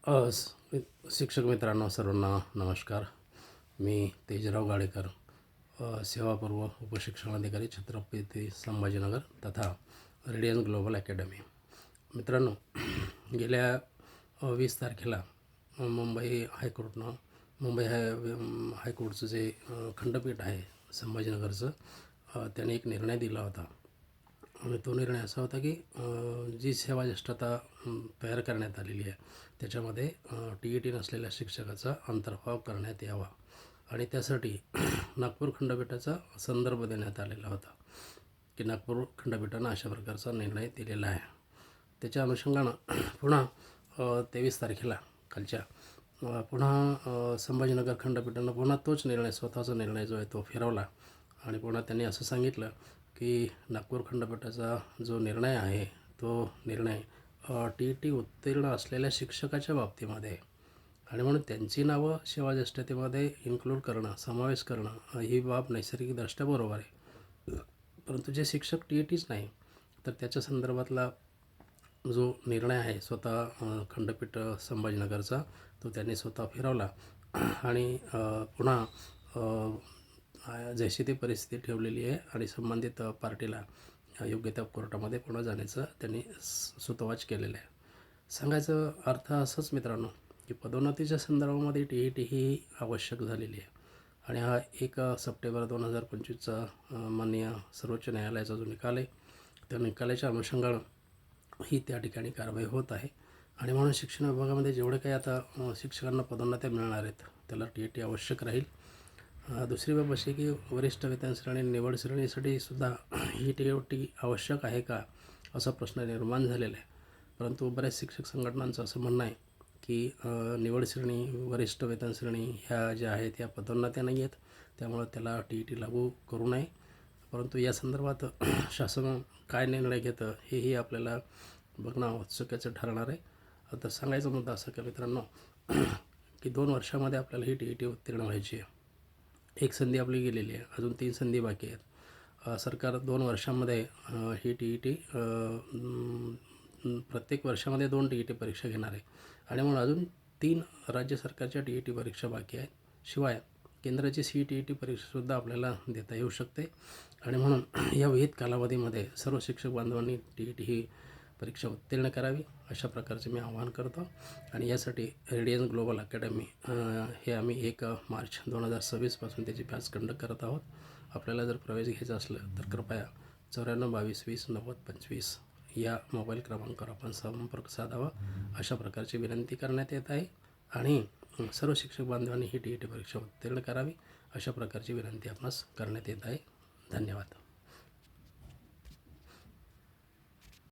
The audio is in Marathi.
शिक्षक मित्रांनो सर्वांना नमस्कार. मी तेजराव गाडेकर, सेवापूर्व उपशिक्षणाधिकारी, छत्रपती संभाजीनगर तथा रेडियन्स ग्लोबल अकॅडमी. मित्रांनो, गेल्या 20 तारखेला मुंबई हायकोर्टचं जे खंडपीठ आहे संभाजीनगरचं, त्याने एक निर्णय दिला होता. आणि तो निर्णय असा होता की जी सेवाज्येष्ठता तयार करण्यात आलेली आहे त्याच्यामध्ये TET नसलेल्या शिक्षकाचा अंतर्भाव करण्यात यावा आणि त्यासाठी नागपूर खंडपीठाचा संदर्भ देण्यात आलेला होता की नागपूर खंडपीठानं अशा प्रकारचा निर्णय दिलेला आहे. त्याच्या अनुषंगानं पुन्हा 23 तारखेला कालच्या पुन्हा संभाजीनगर खंडपीठानं पुन्हा तोच निर्णय, स्वतःचा निर्णय जो आहे तो फिरवला आणि पुन्हा त्यांनी असं सांगितलं की नागपूर खंडपीठाचा जो निर्णय आहे तो निर्णय TET उत्तीर्ण असलेल्या शिक्षकाच्या बाबतीमध्ये आणि म्हणून त्यांची नावं सेवाज्येष्ठतेमध्ये इन्क्लूड करणं, समावेश करणं ही बाब नैसर्गिकदृष्ट्या बरोबर आहे. परंतु जे शिक्षक TETच नाही तर त्याच्या संदर्भातला जो निर्णय आहे स्वतः खंडपीठ संभाजीनगरचा तो त्यांनी स्वतः फिरवला आणि पुन्हा जशी ती परिस्थिती ठेवलेली आहे आणि संबंधित पार्टीला योग्य त्या कोर्टामध्ये पुन्हा जाण्याचं त्यांनी सूतोवाच केलेलं आहे. सांगायचं अर्थ असंच मित्रांनो की पदोन्नतीच्या संदर्भामध्ये TET ही आवश्यक झालेली आहे आणि हा 1 सप्टेंबर 2025चा माननीय सर्वोच्च न्यायालयाचा जो निकाल आहे त्या निकालाच्या अनुषंगानं ही त्या ठिकाणी कारवाई होत आहे आणि म्हणून शिक्षण विभागामध्ये जेवढे काही आता शिक्षकांना पदोन्नत्या मिळणार आहेत त्याला TET आवश्यक राहील. दुसरी बाब अशी की वरिष्ठ वेतन श्रेणी निवड श्रेणीसाठी सुद्धा ही TET आवश्यक आहे का असा प्रश्न निर्माण झालेला आहे. परंतु बऱ्याच शिक्षक संघटनांचं असं म्हणणं आहे की निवड श्रेणी, वरिष्ठ वेतन श्रेणी ह्या ज्या आहेत या पदोन्नत्या नाही आहेत, त्यामुळं त्याला TET लागू करू नये. परंतु या संदर्भात शासन काय निर्णय घेतं हेही आपल्याला बघणं औत्सुक्याचं ठरणार आहे. आता सांगायचा मुद्दा असा की मित्रांनो की 2 वर्षामध्ये आपल्याला ही TET उत्तीर्ण व्हायची आहे. एक संधी आपली गेलेली आहे, अजून 3 संधी बाकी आहेत. सरकार 2 वर्षांमध्ये ही TET प्रत्येक वर्षामध्ये 2 TET परीक्षा घेणार आहे आणि म्हणून अजून 3 राज्य सरकारच्या TET परीक्षा बाकी आहेत. शिवाय केंद्राची CTET परीक्षासुद्धा आपल्याला देता येऊ शकते आणि म्हणून या विहित कालावधीमध्ये सर्व शिक्षक बांधवांनी TET ही परीक्षा उत्तीर्ण करावी अशा प्रकारचे मी आवाहन करतो. आणि यासाठी रेडियन्स ग्लोबल अकॅडमी हे आम्ही 1 मार्च 2026पासून त्याची बॅच कंडक्ट करत आहोत. आपल्याला जर प्रवेश घ्यायचा असलं तर कृपया 94 22 20 90 25 या मोबाईल क्रमांकावर आपण संपर्क साधावा अशा प्रकारची विनंती करण्यात येत आहे आणि सर्व शिक्षक बांधवांनी ही TET परीक्षा उत्तीर्ण करावी अशा प्रकारची विनंती आपणास करण्यात येत आहे. धन्यवाद.